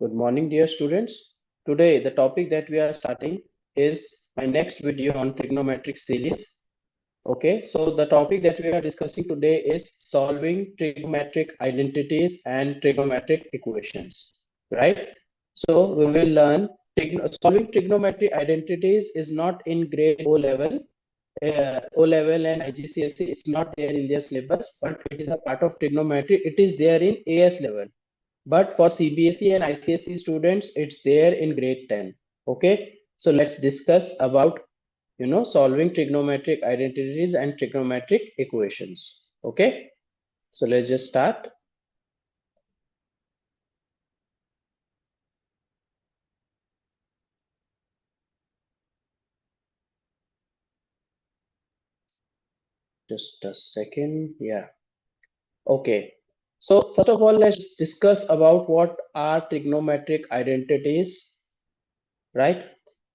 Good morning, dear students. Today, the topic that we are starting is my next video on trigonometric series. Okay, so the topic that we are discussing today is solving trigonometric identities and trigonometric equations, right? So we will learn solving trigonometric identities is not in grade O level and IGCSE. It's not there in their syllabus, but it is a part of trigonometry. It is there in AS level. But for CBSE and ICSE students, it's there in grade 10. Okay, so let's discuss about solving trigonometric identities and trigonometric equations. Okay, so let's just start. Just a second. Yeah. Okay. So first of all, let's discuss about what are trigonometric identities, right?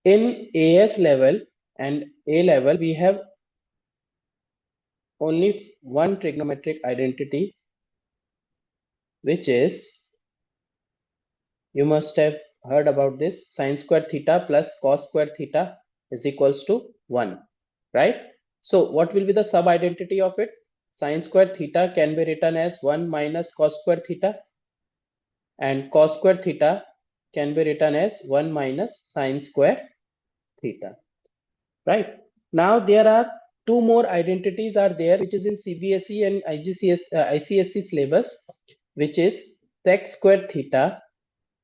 In AS level and A level, we have only one trigonometric identity, which is, you must have heard about this, sine square theta plus cos square theta is equals to 1, right? So what will be the sub identity of it? Sine square theta can be written as 1 minus cos square theta, and cos square theta can be written as 1 minus sine square theta, right? Now there are two more identities are there, which is in CBSE and ICSE syllabus, which is sec square theta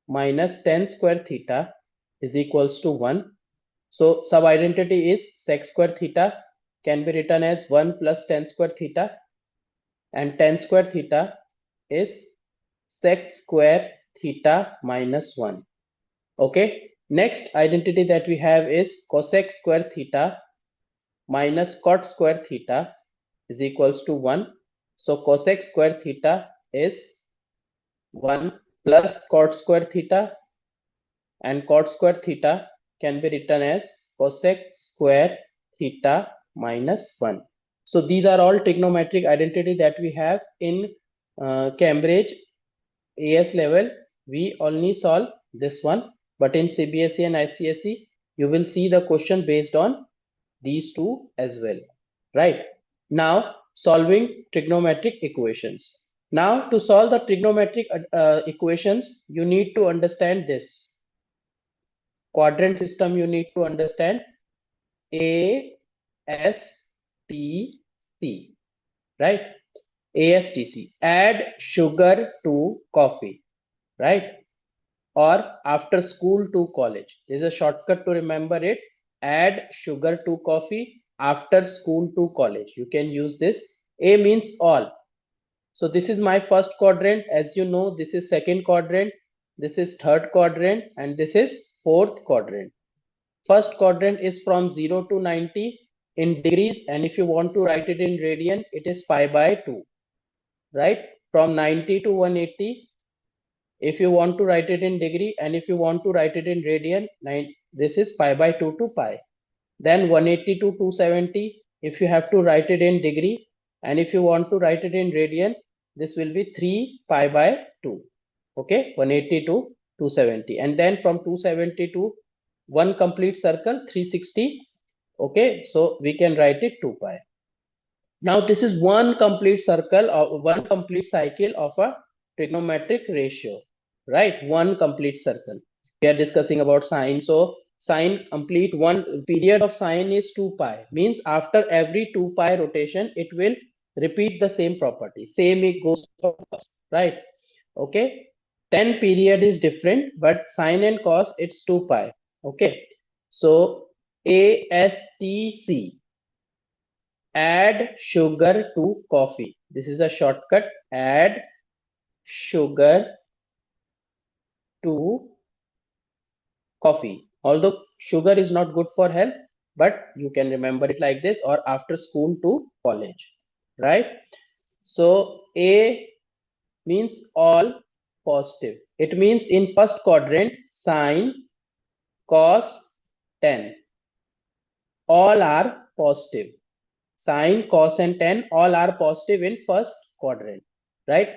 minus tan square theta is equals to 1. So sub identity is sec square theta can be written as 1 plus tan square theta, and tan square theta is sec square theta minus 1. Okay, next identity that we have is cosec square theta minus cot square theta is equals to 1. So cosec square theta is 1 plus cot square theta, and cot square theta can be written as cosec square theta minus 1. So these are all trigonometric identity that we have in Cambridge AS level. We only solve this one, but in CBSE and ICSE you will see the question based on these two as well, right? Now solving trigonometric equations. Now to solve the trigonometric equations, you need to understand this quadrant system. You need to understand A, S, T, C, right? ASTC, add sugar to coffee, right? Or after school to college. There's a shortcut to remember it. Add sugar to coffee, after school to college. You can use this. A means all. So this is my first quadrant. As you know, this is second quadrant, this is third quadrant, and this is fourth quadrant. First quadrant is from 0 to 90 in degrees, and if you want to write it in radian, it is pi by 2, right? From 90 to 180, if you want to write it in degree, and if you want to write it in radian, this is pi by 2 to pi. Then 180 to 270, if you have to write it in degree, and if you want to write it in radian, this will be 3 pi by 2. Okay, 180 to 270, and then from 270 to one complete circle, 360. Okay, so we can write it 2 pi. Now this is one complete circle or one complete cycle of a trigonometric ratio, right? One complete circle. We are discussing about sine. So sine complete one period of sine is 2 pi. Means after every 2 pi rotation, it will repeat the same property. Same it goes for cos, right? Okay. 10 period is different, but sine and cos it's 2 pi. Okay. So ASTC, add sugar to coffee. This is a shortcut. Add sugar to coffee. Although sugar is not good for health, but you can remember it like this, or after school to college, right? So A means all positive. It means in first quadrant, sine, cos, tan, all are positive. Sine, cos and tan all are positive in first quadrant, right?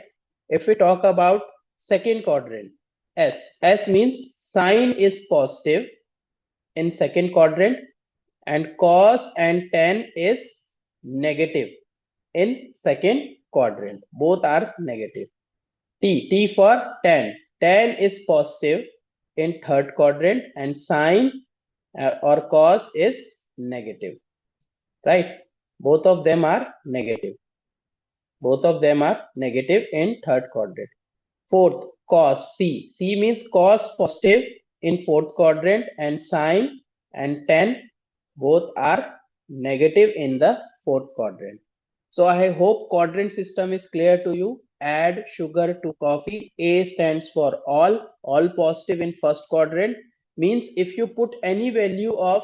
If we talk about second quadrant, S. S means sine is positive in second quadrant and cos and tan is negative in second quadrant. Both are negative. T. T for tan. Tan is positive in third quadrant and sine or cos is negative. Right? Both of them are negative. Both of them are negative in third quadrant. Fourth, cos. C. C means cos positive in fourth quadrant and sine and tan both are negative in the fourth quadrant. So I hope quadrant system is clear to you. Add sugar to coffee. A stands for all positive in first quadrant. Means if you put any value of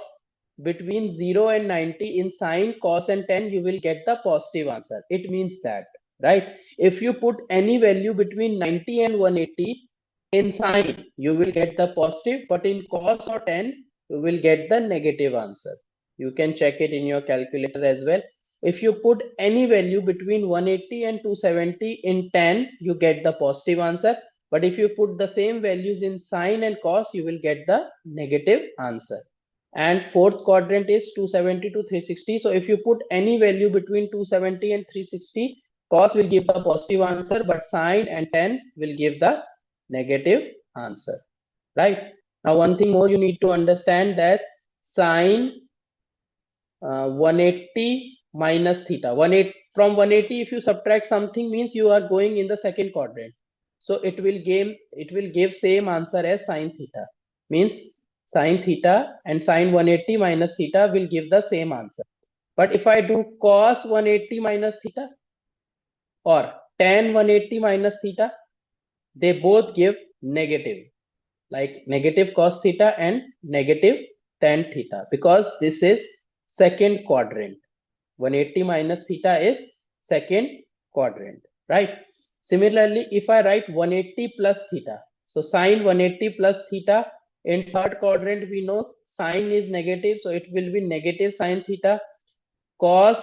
between 0 and 90 in sine, cos and tan, you will get the positive answer. It means that, right? If you put any value between 90 and 180 in sine, you will get the positive, but in cos or tan, you will get the negative answer. You can check it in your calculator as well. If you put any value between 180 and 270 in tan, you get the positive answer. But if you put the same values in sine and cos, you will get the negative answer. And fourth quadrant is 270 to 360. So if you put any value between 270 and 360, cos will give the positive answer, but sine and tan will give the negative answer. Right? Now one thing more you need to understand that sine 180 minus theta. 180 from 180, if you subtract something, means you are going in the second quadrant. So it will give same answer as sine theta. Means sine theta and sine 180 minus theta will give the same answer. But if I do cos 180 minus theta or tan 180 minus theta, they both give negative, like negative cos theta and negative tan theta, because this is second quadrant. 180 minus theta is second quadrant, right? Similarly, if I write 180 plus theta, so sine 180 plus theta, in third quadrant we know sine is negative, so it will be negative sine theta. Cos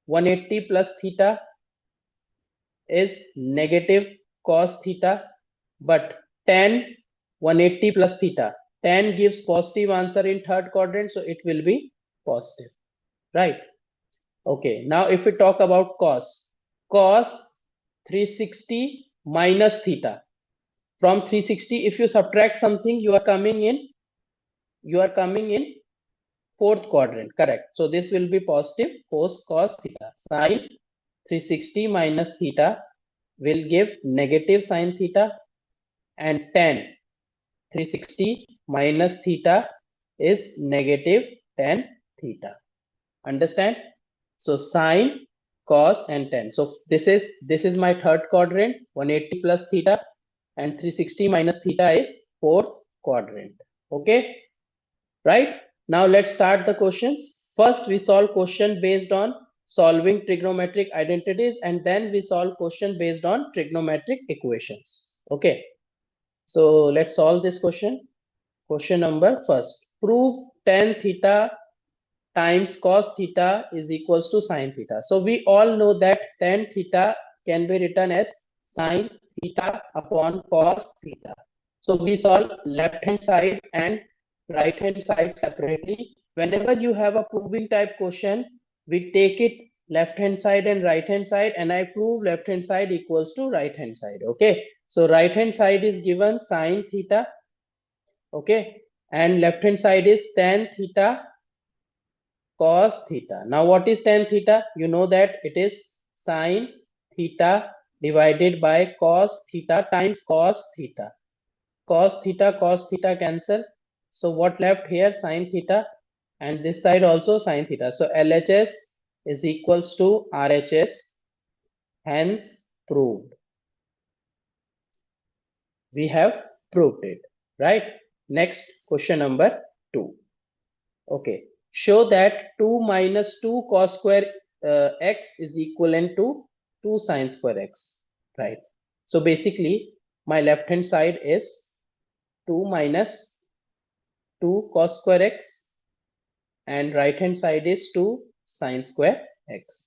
180 plus theta is negative cos theta, but tan 180 plus theta, tan gives positive answer in third quadrant, so it will be positive, right? Okay, now if we talk about cos 360 minus theta. From 360, if you subtract something, you are coming in fourth quadrant, correct? So this will be positive cos theta. Sine 360 minus theta will give negative sine theta, and tan 360 minus theta is negative tan theta. Understand? So sine, cos and tan. So this is my third quadrant, 180 plus theta, and 360 minus theta is fourth quadrant. Okay, right? Now let's start the questions. First we solve question based on solving trigonometric identities, and then we solve question based on trigonometric equations. Okay, so let's solve this question. Question number first. Prove tan theta times cos theta is equals to sine theta. So we all know that tan theta can be written as sine theta upon cos theta. So we solve left hand side and right hand side separately. Whenever you have a proving type question, we take it left hand side and right hand side, and I prove left hand side equals to right hand side. Okay, so right hand side is given sine theta, okay, and left hand side is tan theta cos theta. Now what is tan theta? You know that it is sine theta divided by cos theta times cos theta. Cos theta cancel. So what left here? Sine theta, and this side also sine theta. So LHS is equals to RHS, hence proved. We have proved it, right? Next, question number 2. Okay, show that 2 minus 2 cos square x is equivalent to 2 sine square x, right? So basically my left hand side is 2 minus 2 cos square x and right hand side is 2 sine square x.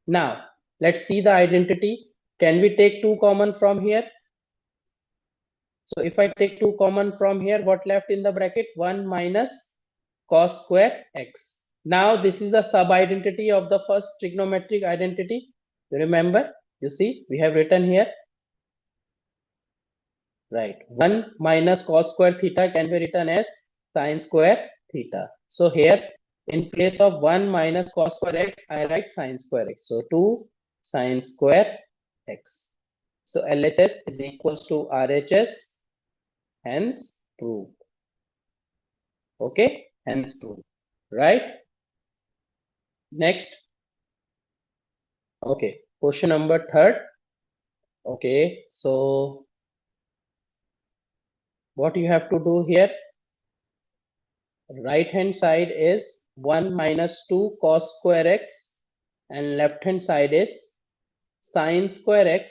Now let's see the identity. Can we take 2 common from here? So if I take 2 common from here, what left in the bracket? 1 minus cos square x. Now this is the sub-identity of the first trigonometric identity. You remember? You see, we have written here, right? 1 minus cos square theta can be written as sin square theta. So here, in place of 1 minus cos square x, I write sin square x. So 2 sin square x. So LHS is equals to RHS, hence proved. Okay, hence proved. Right? Next. Okay, question number third. Okay, so what you have to do here? Right hand side is 1 minus 2 cos square x and left hand side is sin square x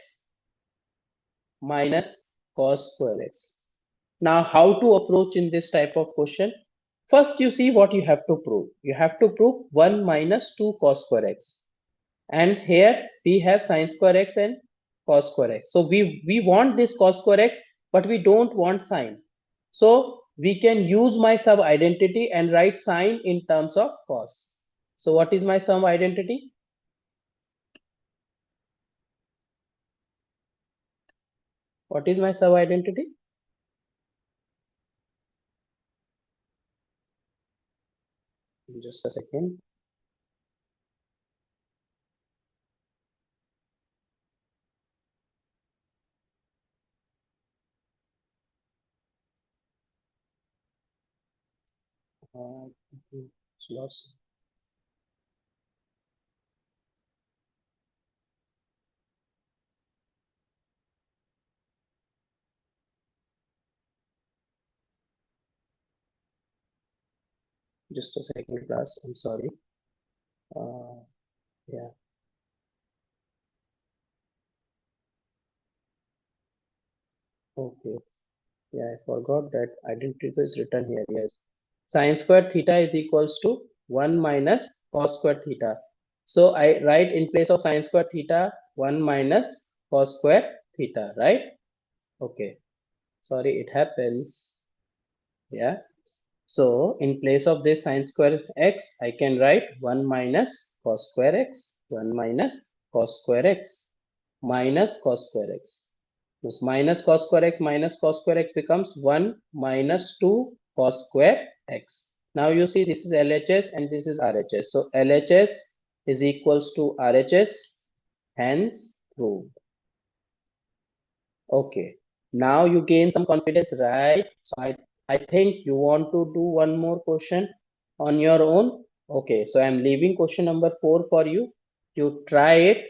minus cos square x. Now how to approach in this type of question? First you see what you have to prove. You have to prove 1 minus 2 cos square x. And here we have sin square x and cos square x. So we want this cos square x, but we don't want sine. So we can use my sub identity and write sine in terms of cos. So what is my sum identity? What is my sub identity? Just a second. Uh, it's lost. Just a second, class. I'm sorry. Yeah. Okay. Yeah, I forgot that identity is written here. Yes. Sin square theta is equals to 1 minus cos square theta. So I write in place of sin square theta 1 minus cos square theta, right? Okay. Sorry, it happens. Yeah. So in place of this sin square x, I can write 1 minus cos square x, 1 minus cos square x, minus cos square x. This minus cos square x minus cos square x becomes 1 minus 2 cos square x. Now you see this is LHS and this is RHS. So LHS is equals to RHS, hence proved. Okay. Now you gain some confidence, right? So I think you want to do one more question on your own. Okay, so I'm leaving question number 4 for you. You try it.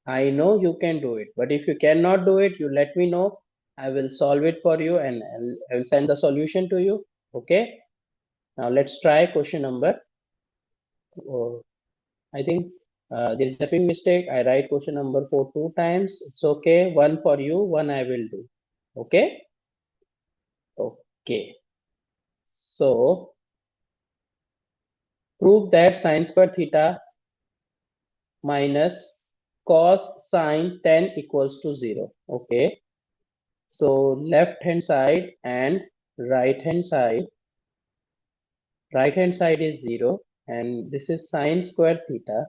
I know you can do it. But if you cannot do it, you let me know. I will solve it for you and I will send the solution to you. Okay. Now let's try question number. Oh, I think there is a big mistake. I write question number 4 two times. It's okay. One for you, one I will do. Okay. Okay. So prove that sin square theta minus cos sine tan equals to 0. Okay. So left hand side and right hand side. Right hand side is 0 and this is sin square theta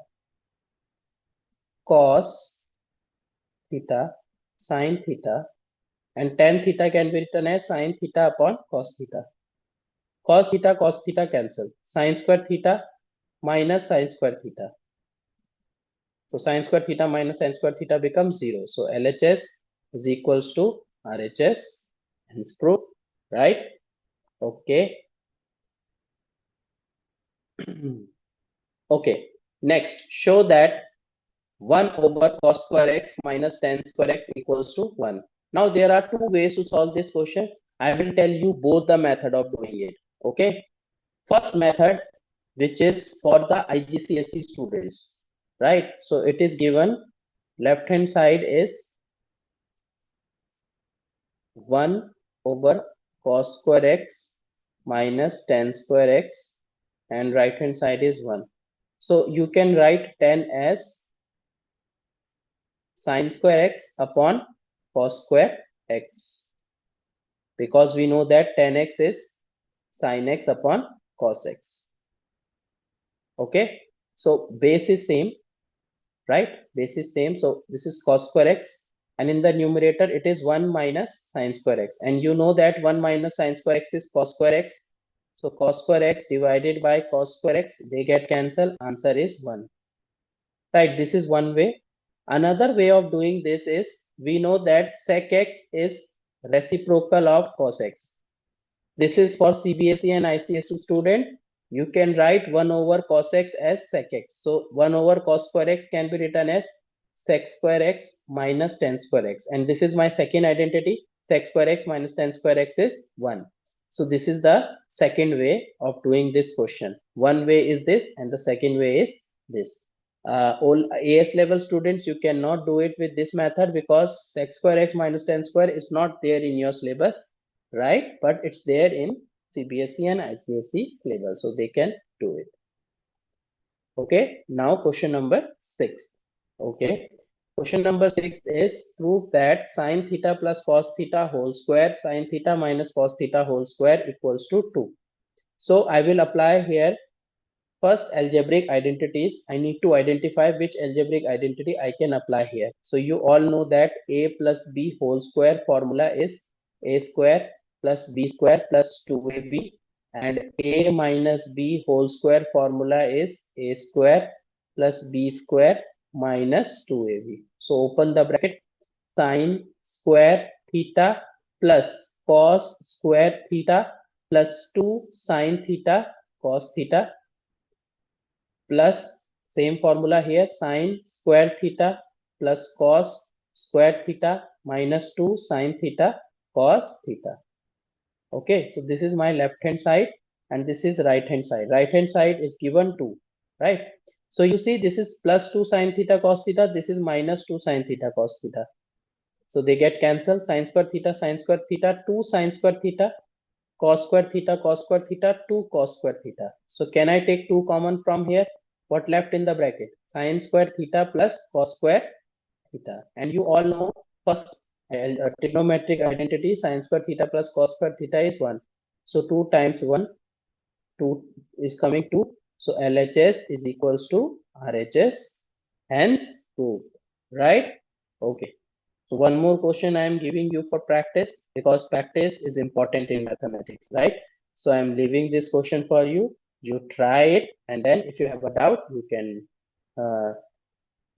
cos theta sin theta and tan theta can be written as sin theta upon cos theta. Cos theta cancel. Sin square theta minus sin square theta. So sin square theta minus sin square theta becomes 0. So LHS is equals to RHS. Hence proof, right? Okay. Okay. Next, show that 1 over cos square x minus tan square x equals to 1. Now there are two ways to solve this question. I will tell you both the method of doing it. Okay. First method, which is for the IGCSE students, right? So it is given left hand side is 1 over cos square x minus tan square x and right hand side is 1. So you can write tan as sin square x upon cos square x. because we know that tan x is sin x upon cos x. Okay, so base is same, right? Base is same, so this is cos square x, and in the numerator it is 1 minus sin square x, and you know that 1 minus sin square x is cos square x. So cos square x divided by cos square x, they get cancelled. Answer is 1. Right, this is one way. Another way of doing this is, we know that sec x is reciprocal of cos x. This is for CBSE and ICSE student. You can write 1 over cos x as sec x. So 1 over cos square x can be written as sec square x minus tan square x. And this is my second identity. Sec square x minus tan square x is 1. So this is the second way of doing this question. One way is this, and the second way is this. All AS level students, you cannot do it with this method because sec square x minus tan square is not there in your syllabus, right? But it's there in CBSE and ICSE syllabus, so they can do it. Okay, now question number 6. Okay, question number 6 is, prove that sin theta plus cos theta whole square sin theta minus cos theta whole square equals to 2. So I will apply here first algebraic identities. I need to identify which algebraic identity I can apply here. So you all know that a plus b whole square formula is a square plus b square plus 2ab, and a minus b whole square formula is a square plus b square minus 2ab. So open the bracket, sin square theta plus cos square theta plus 2 sin theta cos theta plus same formula here, sin square theta plus cos square theta minus 2 sin theta cos theta. Okay, so this is my left hand side and this is right hand side. Right hand side is given 2, right? So you see this is plus 2 sin theta cos theta, this is minus 2 sin theta cos theta. So they get cancelled, sin square theta, 2 sin square theta, cos square theta, 2 cos square theta. So can I take 2 common from here? What left in the bracket? Sin square theta plus cos square theta. And you all know first trigonometric identity, sin square theta plus cos square theta is 1. So 2 times 1, 2 is coming 2. So LHS is equals to RHS, hence 2, right? Okay. So one more question I am giving you for practice, because practice is important in mathematics, right? So I am leaving this question for you. You try it, and then if you have a doubt, you can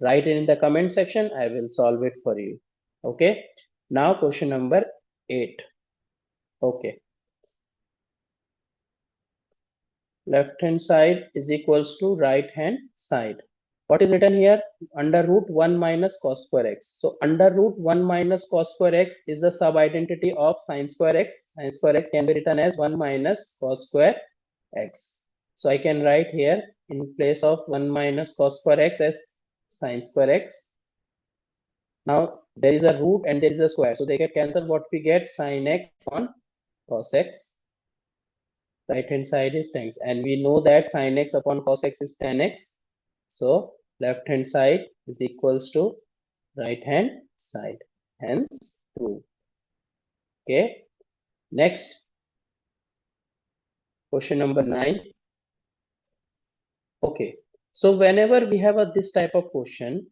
write it in the comment section. I will solve it for you. Okay. Now question number 8. Okay. Left hand side is equals to right hand side. What is written here? Under root 1 minus cos square x. So under root 1 minus cos square x is the sub identity of sin square x. Sin square x can be written as 1 minus cos square x. So I can write here in place of 1 minus cos square x as sin square x. Now there is a root and there is a square, so they get cancelled. What we get? Sin x on cos x. Right hand side is tan x, and we know that sin x upon cos x is tan x. So left hand side is equals to right hand side, hence 2. Okay, next question number 9. Okay, so whenever we have this type of question,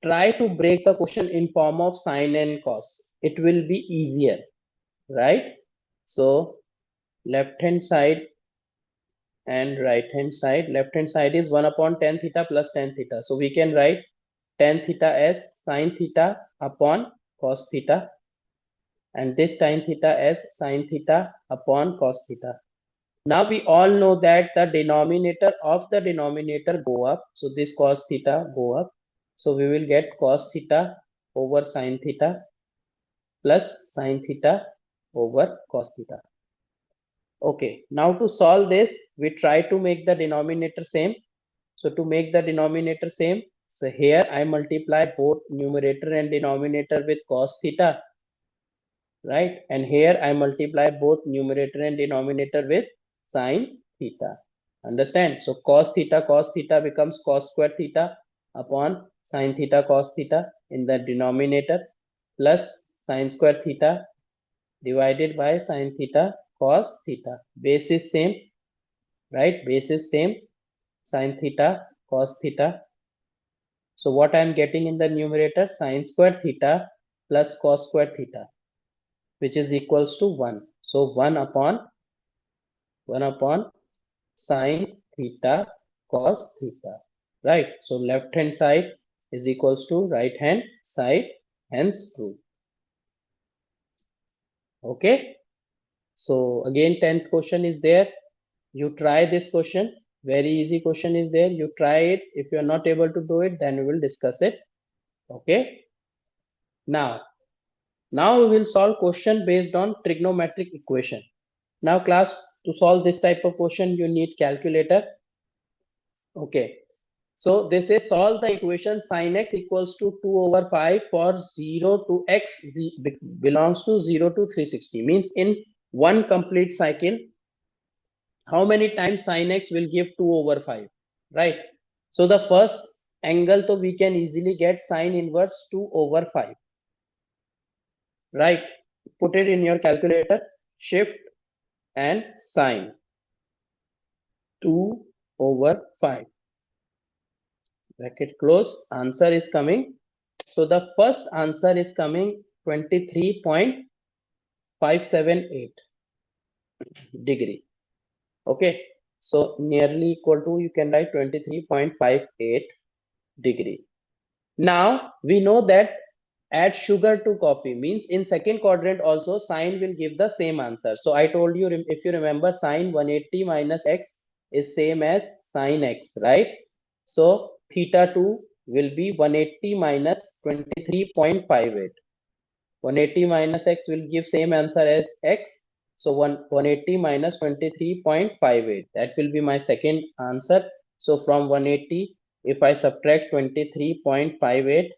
try to break the question in form of sin and cos. It will be easier, right? So left hand side and right hand side. Left hand side is 1 upon tan theta plus tan theta. So we can write tan theta as sin theta upon cos theta, and this tan theta as sin theta upon cos theta. Now we all know that the denominator of the denominator go up, so this cos theta go up. So we will get cos theta over sin theta plus sin theta over cos theta. Okay, now to solve this, we try to make the denominator same. So to make the denominator same, so here I multiply both numerator and denominator with cos theta, right? And here I multiply both numerator and denominator with sin theta. Understand? So cos theta becomes cos square theta upon sin theta cos theta in the denominator, plus sin square theta divided by sin theta cos theta. Base is same, right? Base is same, sin theta cos theta. So what I am getting in the numerator, sin square theta plus cos square theta, which is equals to 1. So 1 upon sin theta cos theta, right? So left hand side is equals to right hand side, hence true. Okay. So again 10th question is there. You try this question. Very easy question is there. You try it. If you are not able to do it, then we will discuss it. Okay. Now we will solve question based on trigonometric equation. Now class, to solve this type of question you need calculator. Okay. So this is solve the equation sin x equals to 2 over 5 for 0 to x belongs to 0 to 360. Means in one complete cycle, how many times sin x will give 2 over 5, right? So the first angle, so we can easily get sin inverse 2 over 5, right? Put it in your calculator, shift and sin 2 over 5, bracket close, answer is coming. So the first answer is coming 23.578 degree. Okay, so nearly equal to, you can write 23.58 degree. Now we know that add sugar to coffee means in second quadrant also sine will give the same answer. So I told you, if you remember, sine 180 minus x is same as sine x, right? So theta 2 will be 180 minus 23.58. 180 minus x will give same answer as x. So 180 minus 23.58, that will be my second answer. So from 180, if I subtract 23.58,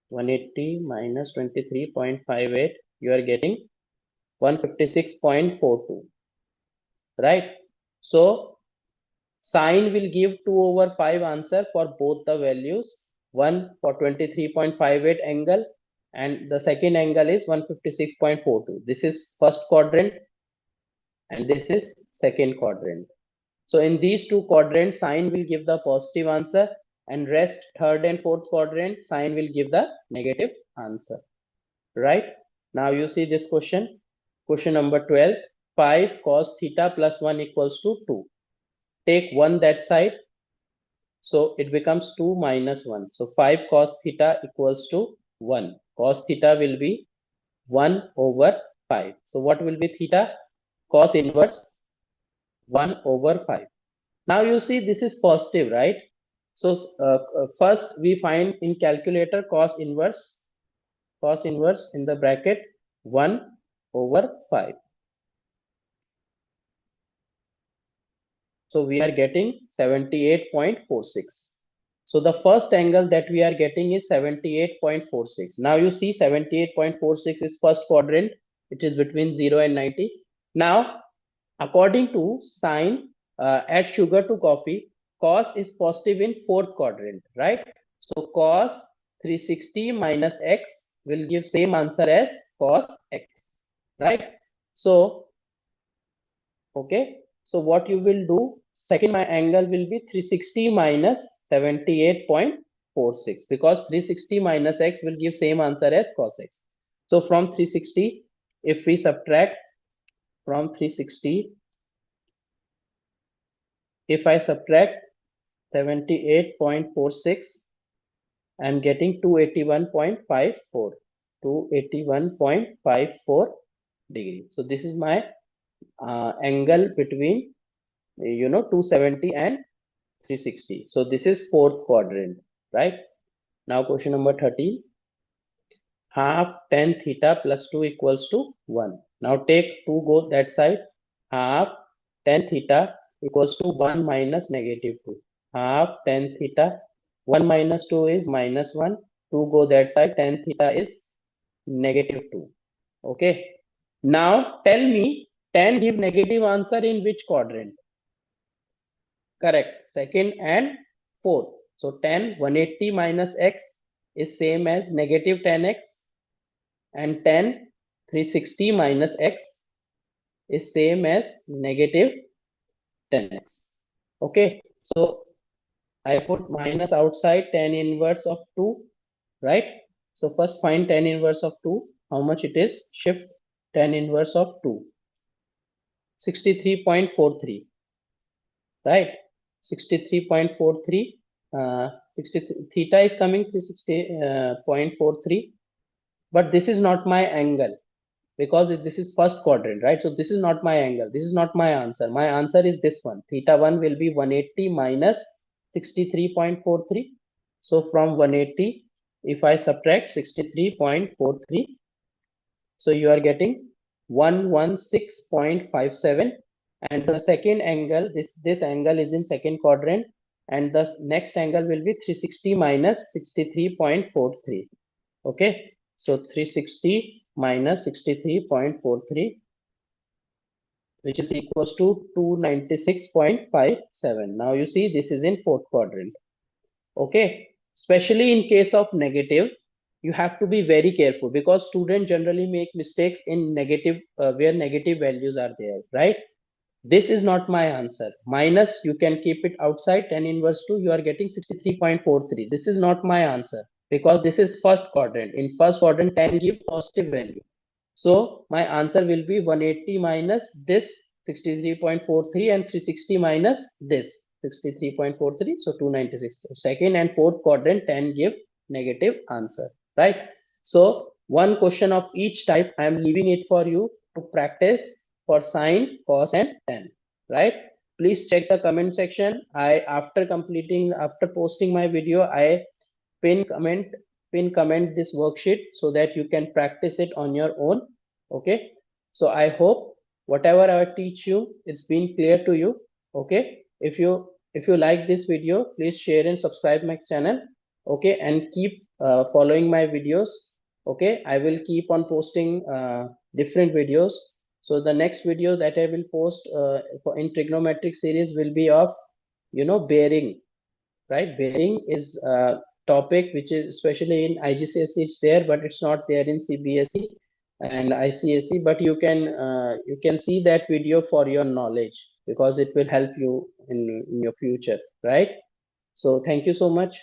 180 minus 23.58, you are getting 156.42, right? So sine will give 2 over 5 answer for both the values, one for 23.58 angle and the second angle is 156.42. This is first quadrant and this is second quadrant. So in these two quadrants, sine will give the positive answer and rest third and fourth quadrant, sine will give the negative answer, right? Now you see this question, question number 12, 5 cos theta plus 1 equals to 2. Take 1 that side, so it becomes 2 minus 1. So 5 cos theta equals to 1. Cos theta will be 1 over 5. So what will be theta? Cos inverse 1 over 5. Now you see this is positive, right? So first we find in calculator cos inverse in the bracket 1 over 5. So we are getting 78.46. So the first angle that we are getting is 78.46. Now you see 78.46 is first quadrant. It is between 0 and 90. Now according to sine, add sugar to coffee, cos is positive in fourth quadrant, right? So cos 360 minus x will give same answer as cos x, right? So okay, so what you will do, second my angle will be 360 minus 78.46 because 360 minus x will give same answer as cos x. So from 360, if we subtract from 360, if I subtract 78.46, I am getting 281.54, 281.54 degree. So this is my angle between 270 and 360. So this is fourth quadrant, right? Now question number 13, half tan theta plus 2 equals to 1. Now take 2 go that side, half tan theta equals to 1 minus negative 2. Half tan theta, 1 minus 2 is minus 1, 2 go that side, tan theta is negative 2. Okay. Now tell me, tan give negative answer in which quadrant? Correct, second and fourth. So tan 180 minus x is same as negative tan x and tan 360 minus x is same as negative 10x. Okay, so I put minus outside tan inverse of 2, right? So first find tan inverse of 2, how much it is? Shift tan inverse of 2, 63.43, right? 63.43, 60 theta is coming to 60.43, but this is not my angle because this is first quadrant, right? So this is not my angle, this is not my answer. My answer is this one. Theta 1 will be 180 minus 63.43. So from 180, if I subtract 63.43, so you are getting 116.57, and the second angle, this angle is in second quadrant, and the next angle will be 360 minus 63.43. Okay, so 360 minus 63.43, which is equals to 296.57. Now you see this is in fourth quadrant. Okay, especially in case of negative, you have to be very careful because students generally make mistakes in negative where negative values are there, right? This is not my answer. Minus, you can keep it outside, tan inverse 2, you are getting 63.43. This is not my answer because this is first quadrant. In first quadrant, tan give positive value. So my answer will be 180 minus this 63.43 and 360 minus this 63.43. So 296. Second and fourth quadrant, tan give negative answer, right? So one question of each type I am leaving it for you to practice for sine, cos and tan, right? Please check the comment section. After posting my video, I pin comment this worksheet so that you can practice it on your own. Okay, so I hope whatever I teach you it's been clear to you. Okay, if you like this video, please share and subscribe my channel. Okay, and keep following my videos. Okay, I will keep on posting different videos. So the next video that I will post in trigonometric series will be of bearing, right? Bearing is a topic which is especially in IGCSE it's there, but it's not there in CBSE and ICSE. But you can see that video for your knowledge because it will help you in your future, right? So thank you so much.